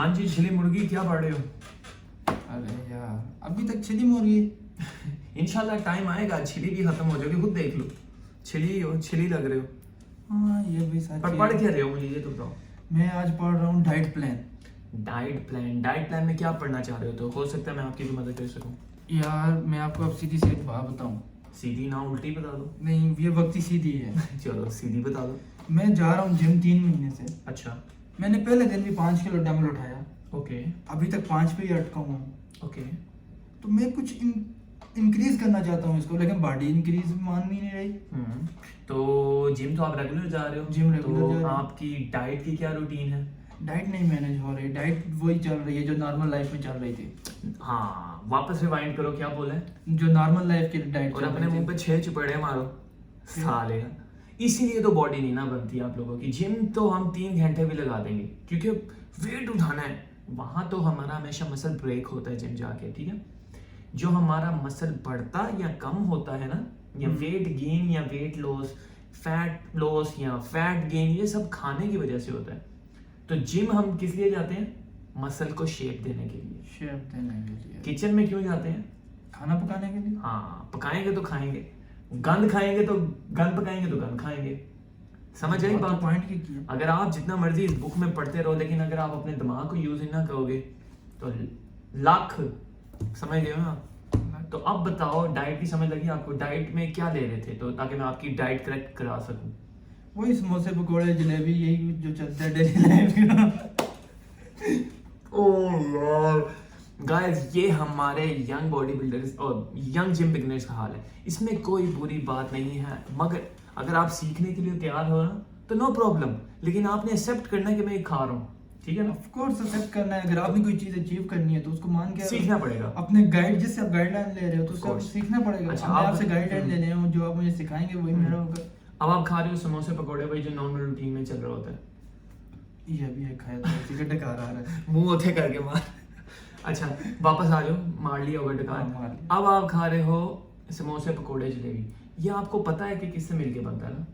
हाँ जी, छिली मुर्गी क्या पढ़ रहे हो? अरे यार अभी तक छिली मुर्गी। इंशाल्लाह टाइम आएगा छिली भी खत्म हो जाएगी, खुद देख लो। छिली हो, छिली लग रहे हो। हाँ ये भी सच पर है। पढ़ क्या रहे हो, मुझे ये तो बताओ। मैं आज पढ़ रहा हूँ डाइट प्लान। डाइट प्लान में क्या पढ़ना चाह रहे हो? तो हो सकता है मैं आपकी भी मदद कर सकूं। यार मैं आपको अब सीधी सी एक बात बताऊँ। सीधी ना उल्टी बता दो। नहीं ये वक्त ही सीधी है। चलो सीधी बता दो। मैं जा रहा हूँ जिम 3 महीने से। अच्छा। मैंने पहले दिन भी 5 किलो डंबल उठाया, ओके अभी तक 5 पे ही अटका हुआ हूँ। ओके। तो मैं कुछ इंक्रीज करना चाहता हूँ इसको, लेकिन बॉडी इंक्रीज मान ही नहीं रही। तो जिम तो आप रेगुलर जा रहे हो? जिम रेगुलर तो जा रहे हो। आपकी डाइट की क्या रूटीन है? डाइट नहीं मैनेज हो रही, डाइट वही चल रही है जो नॉर्मल लाइफ में चल रही थी। हाँ, वापस रिवाइंड करो, क्या बोला है? जो नॉर्मल लाइफ की डाइट और अपने मुंह पे 6 चुपड़े मारो साले का। इसीलिए तो बॉडी नहीं ना बनती आप लोगों की। जिम तो हम 3 घंटे भी लगा देंगे क्योंकि वेट उठाना है। वहां तो हमारा हमेशा मसल ब्रेक होता है जिम जाके, ठीक है। जो हमारा मसल बढ़ता या कम होता है ना, या वेट गेन या वेट लॉस, फैट लॉस या फैट गेन, ये सब खाने की वजह से होता है। तो जिम हम किस लिए जाते हैं? मसल को शेप देने के लिए। शेप देने के लिए। किचन में क्यों जाते हैं? खाना पकाने के लिए। हाँ, पकाएंगे तो खाएंगे, गंद खाएंगे तो गंद पकाएंगे तो गंद खाएंगे। समझ आई बात? पॉइंट की है। अगर आप जितना मर्जी इस बुक में पढ़ते रहो, लेकिन अगर आप अपने दिमाग को यूज ही ना करोगे तो लाख, समझ रहे हो ना? तो अब बताओ, डाइट की समझ लगी आपको? डाइट में क्या ले रहे थे तो ताकि मैं आपकी डाइट करेक्ट करा सकूं? वही समोसे पकोड़े जलेबी, यही जो चलता है डेली लाइफ का। ओह यार गाइस, ये हमारे यंग बॉडी बिल्डर्स और यंग जिम बिगिनर्स का हाल है। इसमें कोई बुरी बात नहीं है, मगर अगर आप सीखने के लिए तैयार हो ना तो नो प्रॉब्लम, लेकिन आपने एक्सेप्ट करना है कि मैं ये खा रहा हूँ, ठीक है ना? ऑफ कोर्स एक्सेप्ट करना है। अगर आपने कोई चीज अचीव करनी है तो उसको मान के सीखना पड़ेगा। अपने गाइड, जिससे आप गाइडलाइन ले रहे हो तो उसको course. सीखना पड़ेगा। अच्छा, मैं आप आपसे गाइडलाइन ले रहे हूँ, जो आप मुझे सिखाएंगे वही मेरा होगा। अब आप खा रहे हो समोसे पकौड़े, भाई जो नॉर्मल रूटीन में चल रहा होता है। ये भी है खाया था, इसी का डकार आ रहा है। मुंह होते करके मार। अच्छा, वापस आ जाओ, मार लिया होगा डकार। हाँ, मार लिया। अब आप खा रहे हो समोसे पकौड़े जलेबी। ये आपको पता है कि किससे मिलके बनता है ना?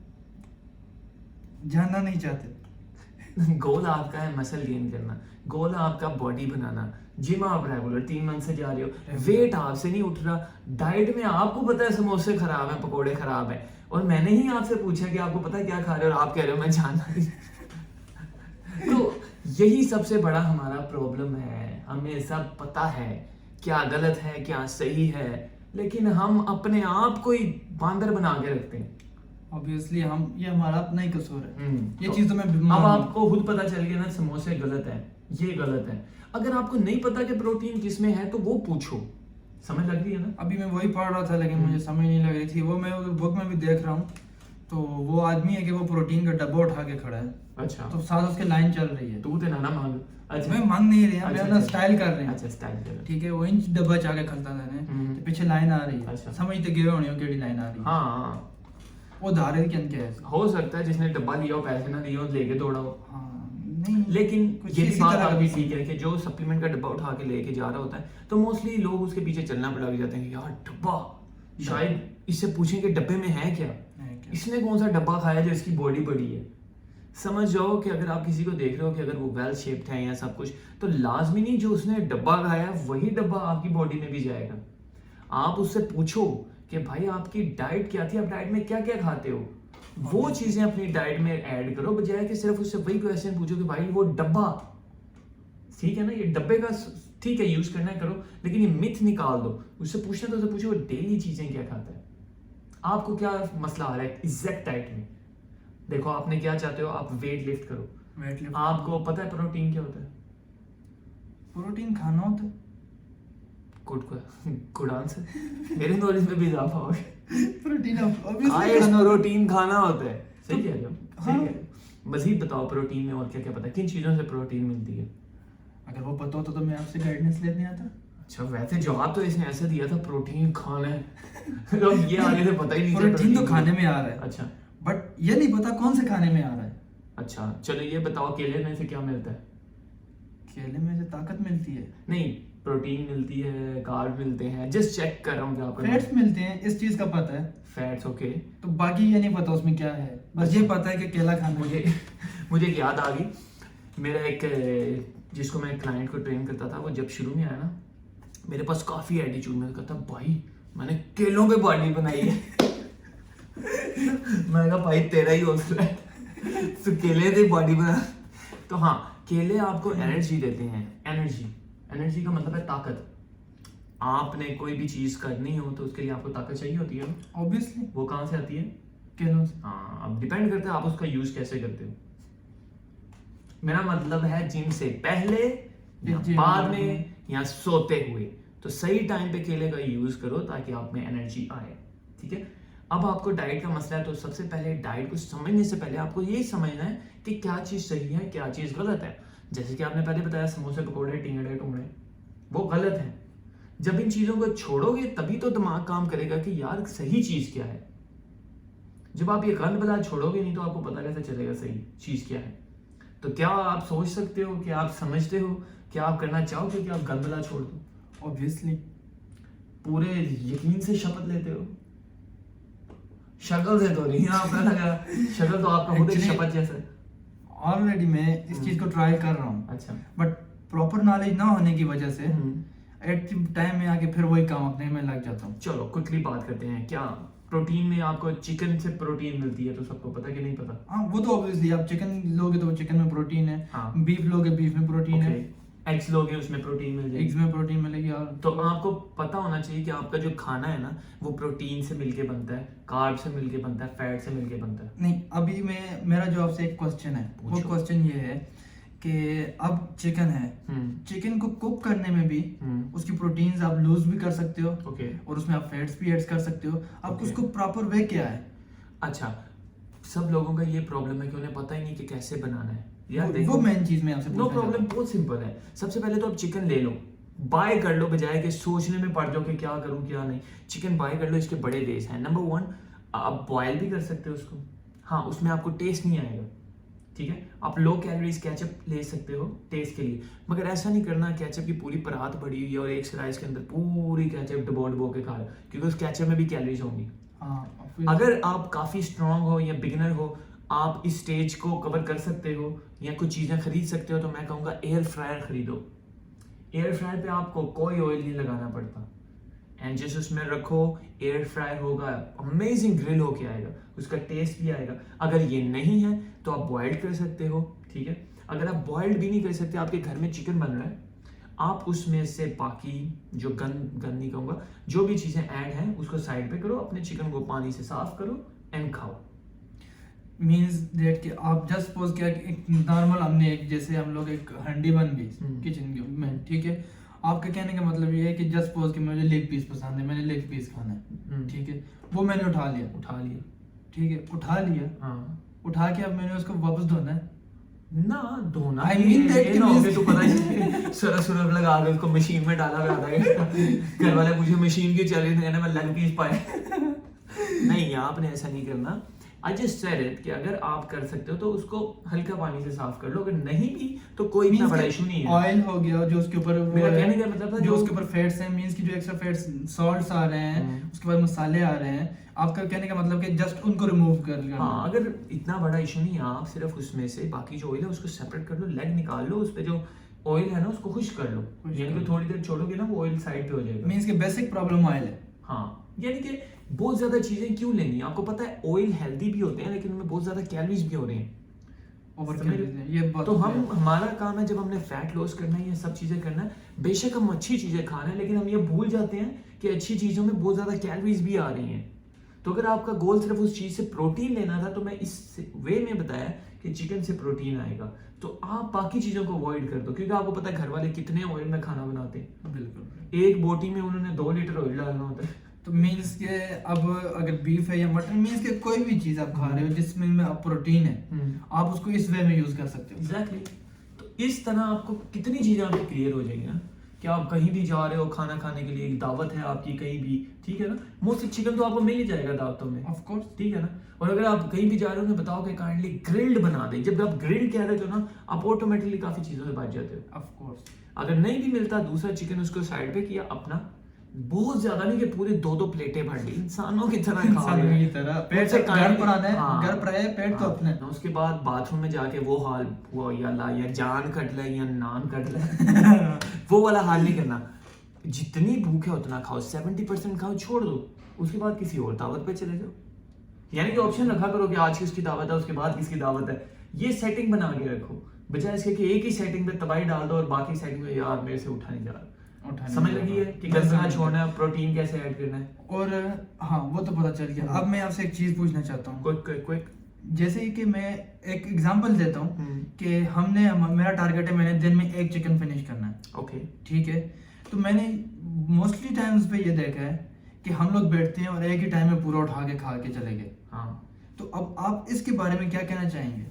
जानना नहीं चाहते। गोल आपका है मसल गेन करना, गोल है आपका बॉडी बनाना। जिम आप रेगुलर 3 मंथ से जा रहे हो, वेट आपसे नहीं उठ रहा। डाइट में आपको पता है समोसे खराब है, पकोड़े खराब है, और मैंने ही आपसे पूछा कि आपको पता है क्या खा रहे हो और आप कह रहे हो मैं जानना नहीं। तो यही सबसे बड़ा हमारा प्रॉब्लम है। हमें सब पता है क्या गलत है क्या सही है, लेकिन हम अपने आप को ही बांदर बना के रखते हैं। ऑब्वियसली ये हमारा अपना ही कसूर है। ये तो चीज तो मैं अब आपको खुद पता चल गया ना, समोसे गलत है, ये गलत है। अगर आपको नहीं पता कि प्रोटीन किसमें है तो वो पूछो। समझ लग रही है ना? अभी मैं वही पढ़ रहा था, लेकिन मुझे समझ नहीं लग रही थी। वो मैं बुक में भी देख रहा हूँ, तो वो आदमी है कि वो प्रोटीन का डब्बा उठा के खड़ा है। अच्छा, तो साथ उसके लाइन चल रही है। तू तो ना मांग। अच्छा, मैं मांग नहीं रहे हैं, अच्छा, मैं अपना अच्छा, स्टाइल कर रहे हैं। अच्छा, स्टाइल कर रहे हैं। ठीक है, वो इंच डब्बा चाके खलता रहने हम्म। तो पीछे लाइन आ रही है। अच्छा। समझते गए होने हो केड़ी लाइन आ रही है। हाँ, वो धारे के अंदर है। हो सकता है जिसने डब्बा लिया हो, पैसे ना दिए हो, लेके दौड़ा हो। हाँ नहीं, लेकिन कुछ ये भी इसी बात तरह का आपकी भी ठीक है कि जो सप्लीमेंट का डब्बा उठा के लेके जा रहा होता है तो मोस्टली लोग उसके पीछे चलना लग जाते हैं कि यार डब्बा, शायद इससे पूछें कि डब्बे में है क्या, है क्या? इसने कौन सा डब्बा खाया जो इसकी बॉडी बड़ी है। समझ जाओ कि अगर आप किसी को देख रहे हो कि अगर वो वेल शेप्ड है या सब कुछ, तो लाजमी नहीं जो उसने डब्बा खाया वही डब्बा आपकी बॉडी में भी जाएगा। आप उससे पूछो कि भाई आपकी डाइट क्या थी, आप डाइट में क्या क्या खाते हो, वो चीजें अपनी डाइट में ऐड करो, बजाय कि सिर्फ उससे वही क्वेश्चन पूछो कि भाई वो डब्बा, ठीक है ना, ये डब्बे का ठीक है यूज करना है करो, लेकिन ये मिथ निकाल दो। उससे पूछना तो उससे पूछो वो डेली चीजें क्या खाता है, आपको क्या मसला आ रहा है एग्जैक्ट डाइट में। देखो आपने क्या चाहते हो, आप वेट लिफ्ट करो, वेट लिफ्ट। आपको पता है प्रोटीन क्या होता है? प्रोटीन खाना होता है। Good answer. मेरे नॉलेज में भी इजाफा हो गया। प्रोटीन प्रोटीन खाना होता है। सही कह रहे हो, सही हाँ। कह रहे हो। मजीद बताओ प्रोटीन में और क्या क्या पता है, किन चीजों से प्रोटीन मिलती है? अगर वो पता होता तो मैं आपसे गाइडेंस लेने आता। अच्छा, वैसे जवाब तो इसने ऐसे दिया था प्रोटीन खाना है। तो ये आगे से पता ही नहीं था प्रोटीन तो खाने में आ रहा है। अच्छा, बट ये नहीं पता कौन से खाने में आ रहा है। अच्छा चलो ये बताओ केले में से क्या मिलता है? केले में से ताकत मिलती है। नहीं, प्रोटीन मिलती है, कार्ब मिलते हैं, जस्ट चेक कर रहा हूँ कि आपको फैट्स मिलते हैं, इस चीज का पता है। फैट्स। ओके, तो बाकी ये नहीं पता उसमें क्या है, बस ये पता है कि केला खाना। मुझे मुझे याद आ गई, मेरा एक जिसको मैं क्लाइंट को ट्रेन करता था, वो जब शुरू में आया ना, मेरे पास काफ़ी एटीट्यूड में कहता भाई मैंने केलों पे बॉडी बनाई है। मैंने कहा भाई तेरा ही हौसला है, तो केले से बॉडी बना। तो हाँ, केले आपको एनर्जी देते हैं। एनर्जी का मतलब है ताकत। आपने कोई भी चीज़ करनी हो तो उसके लिए आपको ताकत चाहिए होती है, ऑब्वियसली। वो कहाँ से आती है? केलों से। हाँ, अब डिपेंड करता है आप उसका यूज़ कैसे करते हो। मेरा मतलब है जिम से पहले या बाद में या सोते हुए, तो सही टाइम पे केले का यूज करो ताकि आप में एनर्जी आए। ठीक है, अब आपको डाइट का मसला है, तो सबसे पहले डाइट को समझने से पहले आपको यही समझना है कि क्या चीज़ सही है, क्या चीज़ गलत है। जैसे कि आपने पहले बताया समोसे, पकौड़े, टिंगड़े टुंगड़े, वो गलत है। जब इन चीज़ों को छोड़ोगे तभी तो दिमाग काम करेगा कि यार सही चीज़ क्या है। जब आप ये गंद बला छोड़ोगे नहीं तो आपको पता कैसे चलेगा सही चीज़ क्या है। तो क्या आप सोच सकते हो, क्या आप समझते हो, क्या आप करना चाहोगे कि आप गंद बला छोड़ दो? ऑब्वियसली। पूरे यकीन से शपथ लेते हो? शक्ल से तो नहीं, आपका लगा शक्ल तो आपका खुद एक शपथ जैसा है। ऑलरेडी मैं इस चीज को ट्राई कर रहा हूँ। अच्छा। बट प्रॉपर नॉलेज ना होने की वजह से एट टाइम में आके फिर वही काम अपने में लग जाता हूँ। चलो क्विकली बात करते हैं। क्या प्रोटीन में आपको चिकन से प्रोटीन मिलती है, तो सबको पता कि नहीं पता? हाँ, वो तो ऑब्वियसली आप चिकन लोगे तो चिकन में प्रोटीन है। हाँ। बीफ लोगे बीफ में प्रोटीन है। एग्स लोगे उसमें प्रोटीन मिल जाएगी। एग्स में प्रोटीन मिलेगी। और तो आपको पता होना चाहिए कि आपका जो खाना है ना, वो प्रोटीन से मिलके बनता है, कार्ब से मिलके बनता है, फैट से मिलके बनता है। नहीं, अभी मेरा जो आपसे एक क्वेश्चन है, वो क्वेश्चन ये है कि अब चिकन है, चिकन को कुक करने में भी उसकी प्रोटीन्स आप लूज भी कर सकते हो। और उसमें आप फैट्स भी ऐड कर सकते हो। अब उसको प्रॉपर वे क्या है? अच्छा, सब लोगों का ये प्रॉब्लम है कि उन्हें पता ही नहीं कि कैसे बनाना है। यार वो मेन चीज मैं आपसे नो प्रॉब्लम, बहुत सिंपल है। सबसे पहले तो आप चिकन ले लो, बाय कर लो, बजाय के सोचने में पड़ जाओ कि क्या करूं क्या नहीं। चिकन बाय कर लो, इसके बड़े वेज हैं। नंबर 1, आप बॉयल भी कर सकते हो उसको। हाँ, उसमें आपको टेस्ट नहीं आएगा। ठीक है, आप लो कैलोरीज केचप ले सकते हो टेस्ट के लिए, मगर ऐसा नहीं करना केचप की पूरी परात पड़ी हुई है और एक स्लाइस के अंदर पूरी केचप डबो के खा लो, क्योंकि उस केचप में भी कैलोरीज होंगी। अगर आप काफ़ी स्ट्रांग हो या बिगिनर हो, आप इस स्टेज को कवर कर सकते हो या कुछ चीज़ें खरीद सकते हो, तो मैं कहूँगा एयर फ्रायर खरीदो। एयर फ्रायर पे आपको कोई ऑयल नहीं लगाना पड़ता, एंड जैसे उसमें रखो एयर फ्रायर होगा, अमेजिंग ग्रिल होके आएगा, उसका टेस्ट भी आएगा। अगर ये नहीं है तो आप बॉइल्ड कर सकते हो। ठीक है, अगर आप बॉइल्ड भी नहीं कर सकते, आपके घर में चिकन बन रहा है, आप उसमें से बाकी जो गन नहीं कहूँगा, जो भी चीज़ें ऐड हैं उसको साइड पे करो, अपने चिकन को पानी से साफ करो एंड खाओ। मीन्स दैट कि आप जस्ट सपोज क्या एक नॉर्मल हमने एक जैसे हम लोग एक हंडी बन गई किचन में, ठीक है, आपका कहने का मतलब ये है कि जस्ट सपोज कि मुझे लेग पीस पसंद है, मैंने लेग पीस खाना है, ठीक है, वो मैंने उठा लिया, ठीक है, उठा लिया, हाँ, उठा के अब मैंने उसको वापस धोना है ना, धोना I mean that ये ना हो कि तो पता नहीं सरफ लगा के उसको मशीन में डाला हुआ था, घर वाले पूछे मशीन की चल रही थी, मैं लेग पीस पाए। नहीं, आपने ऐसा नहीं करना। आई जस्ट सेड इट कि अगर आप कर सकते हो तो उसको हल्का पानी से साफ कर लो, अगर नहीं भी तो कोई इतना बड़ा इशू नहीं है। ऑयल हो गया जो उसके ऊपर, मेरा कहने का मतलब था जो उसके ऊपर फैट्स हैं, मींस की जो एक्स्ट्रा फैट्स सॉल्ट्स आ रहे हैं, उसके बाद मसाले आ रहे हैं, आपका कहने का मतलब कि जस्ट उनको रिमूव कर लो। हाँ, अगर इतना बड़ा इशू नहीं है, आप सिर्फ उसमें से बाकी जो ऑयल है उसको सेपरेट कर लो, लेग निकाल लो, उस पे जो ऑयल है ना उसको खुश्क कर लो, यानी कि थोड़ी देर छोड़ोगे ना वो ऑयल साइड पे हो जाएगा। मींस कि बेसिक प्रॉब्लम ऑयल है। हाँ, यानी कि बहुत ज्यादा चीजें क्यों लेनी, आपको पता है ऑयल हेल्दी भी होते हैं लेकिन उनमें बहुत ज्यादा कैलोरीज भी हो रही हैं। ये तो हमारा काम है जब हमने फैट लॉस करना है, ये सब चीजें करना है, बेशक हम अच्छी चीजें खा रहे हैं लेकिन हम ये भूल जाते हैं कि अच्छी चीजों में बहुत ज्यादा कैलोरीज भी आ रही हैं। तो अगर आपका गोल सिर्फ उस चीज से प्रोटीन लेना था, तो मैं इस वे में बताया कि चिकन से प्रोटीन आएगा, तो आप बाकी चीजों को अवॉइड कर दो, क्योंकि आपको पता है घर वाले कितने ऑयल में खाना बनाते हैं। बिल्कुल, एक बोटी में उन्होंने 2 लीटर ऑयल डालना होता है। तो मीन्स के अब अगर बीफ है या मटन, मीन्स के कोई भी चीज आप खा रहे हो जिसमें आप प्रोटीन है, आप उसको इस वे में यूज कर सकते हो। एग्जैक्टली। तो इस तरह आपको कितनी चीजें आपकी क्लियर हो जाएगी ना, कि आप कहीं भी जा रहे हो खाना खाने के लिए, एक दावत है आपकी कहीं भी, ठीक है ना, मोस्टली चिकन तो आपको मिल ही जाएगा दावतों में, ऑफ कोर्स, ठीक है ना। और अगर आप कहीं भी जा रहे हो तो बताओ कि काइंडली ग्रिल्ड बना दें। जब आप ग्रिल्ड कह रहे हो ना, आप ऑटोमेटिकली काफी चीजों से बच जाते हो। Of course. अगर नहीं भी मिलता दूसरा चिकन, उसको साइड पे किया, अपना बहुत ज्यादा नहीं कि पूरे 2-2 प्लेटें भर ली, इंसानों की तरह खा इंसानों रहे की हैं। तरह पेट मुझसे से कहीं घर नहीं- पर आना है, हाँ, घर पर आए पेट तो हाँ। अपने। उसके बाद बाथरूम में जाके वो हाल हुआ, या ला या जान कट ले या नान कट ले वो वाला हाल नहीं करना। जितनी भूख है उतना खाओ, 70% खाओ, छोड़ दो, उसके बाद किसी और दावत पे चले जाओ। यानी कि ऑप्शन रखा करो कि आज किसकी दावत है, उसके बाद किसकी दावत है, ये सेटिंग बना के रखो, बजाय इसके कि एक ही सेटिंग पे तबाही डाल दो और बाकी सेटिंग में यार मेरे से उठा नहीं जा रहा। समझ लगी है कि गंदा छोड़ना है, प्रोटीन कैसे ऐड करना है। और हाँ वो तो पता चल गया। अब मैं आपसे एक चीज पूछना चाहता हूँ, क्विक जैसे कि मैं एक एग्जांपल देता हूँ कि मेरा टारगेट है, मैंने दिन में 1 चिकन फिनिश करना है। ओके, ठीक है, तो मैंने मोस्टली टाइम्स पे ये देखा है कि हम लोग बैठते हैं और एक ही टाइम में पूरा उठा के खा के चले गए। हाँ, तो अब आप इसके बारे में क्या कहना चाहेंगे?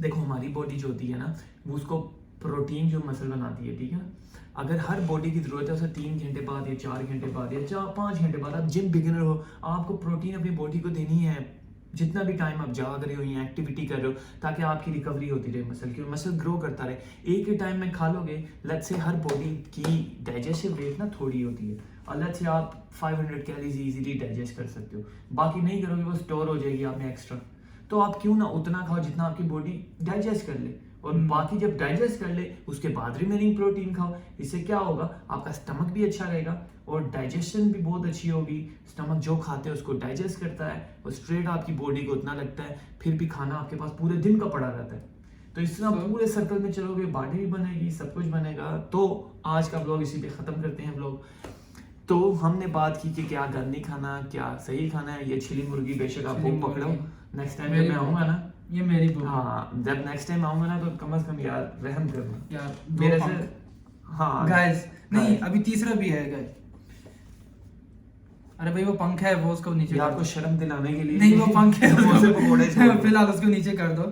देखो हमारी बॉडी जो होती है ना, वो उसको प्रोटीन जो मसल बनाती है, ठीक है ना। अगर हर बॉडी की जरूरत है उसे 3 घंटे बाद या 4 घंटे बाद या 4-5 घंटे बाद, आप जिम बिगिनर हो, आपको प्रोटीन अपनी बॉडी को देनी है जितना भी टाइम आप जाग रहे हो या एक्टिविटी कर रहे हो, ताकि आपकी रिकवरी होती रहे मसल की, और मसल ग्रो करता रहे। एक ही टाइम में खा लोगे, लेट्स से हर बॉडी की डाइजेस्टिव रेट ना थोड़ी होती है, और लेट्स से आप 500 कैलोरीज इजीली डाइजेस्ट कर सकते हो, बाकी नहीं करोगे वो स्टोर हो जाएगी आप में एक्स्ट्रा। तो आप क्यों ना उतना खाओ जितना आपकी बॉडी डाइजेस्ट कर ले, और बाकी जब डाइजेस्ट कर ले उसके बाद रिमेनिंग प्रोटीन खाओ। इससे क्या होगा, आपका स्टमक भी अच्छा रहेगा और डाइजेशन भी बहुत अच्छी होगी। स्टमक जो खाते हैं उसको डाइजेस्ट करता है और स्ट्रेट आपकी बॉडी को उतना लगता है, फिर भी खाना आपके पास पूरे दिन का पड़ा रहता है। तो इस तरह पूरे सर्कल में चलोगे, बॉडी भी बनेगी, सब कुछ बनेगा। तो आज का ब्लॉग इसी पे ख़त्म करते हैं ब्लॉग। तो हमने बात की कि क्या गंद नहीं खाना, क्या सही खाना है। ये छिली मुर्गी बेशक आप वो पकड़ो, नेक्स्ट टाइम जब मैं आऊँगा ना, ये मेरी बुक। हाँ जब नेक्स्ट टाइम आऊँगा ना, तो कम से कम यार रहम करना यार मेरे से। हाँ गाइस, नहीं अभी तीसरा भी है गाइस। अरे भाई वो पंख है, वो उसको नीचे यार को शर्म दिलाने के लिए नहीं, वो पंख है वो से पकौड़े छोड़ दो। फिलहाल उसको नीचे कर दो।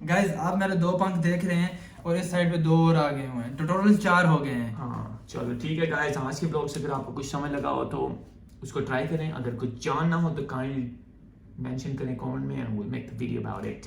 गाइस आप मेरे 2 पंख देख रहे हैं और इस साइड पे 2 और आ गए हुए हैं, तो टोटल 4 हो गए हैं। हाँ चलो ठीक है गाइस, आज के ब्लॉग से अगर आपको कुछ समझ लगा हो तो उसको ट्राई करें। अगर कुछ जानना हो तो काइंडली मेंशन करें कमेंट में, and we will make the video about it.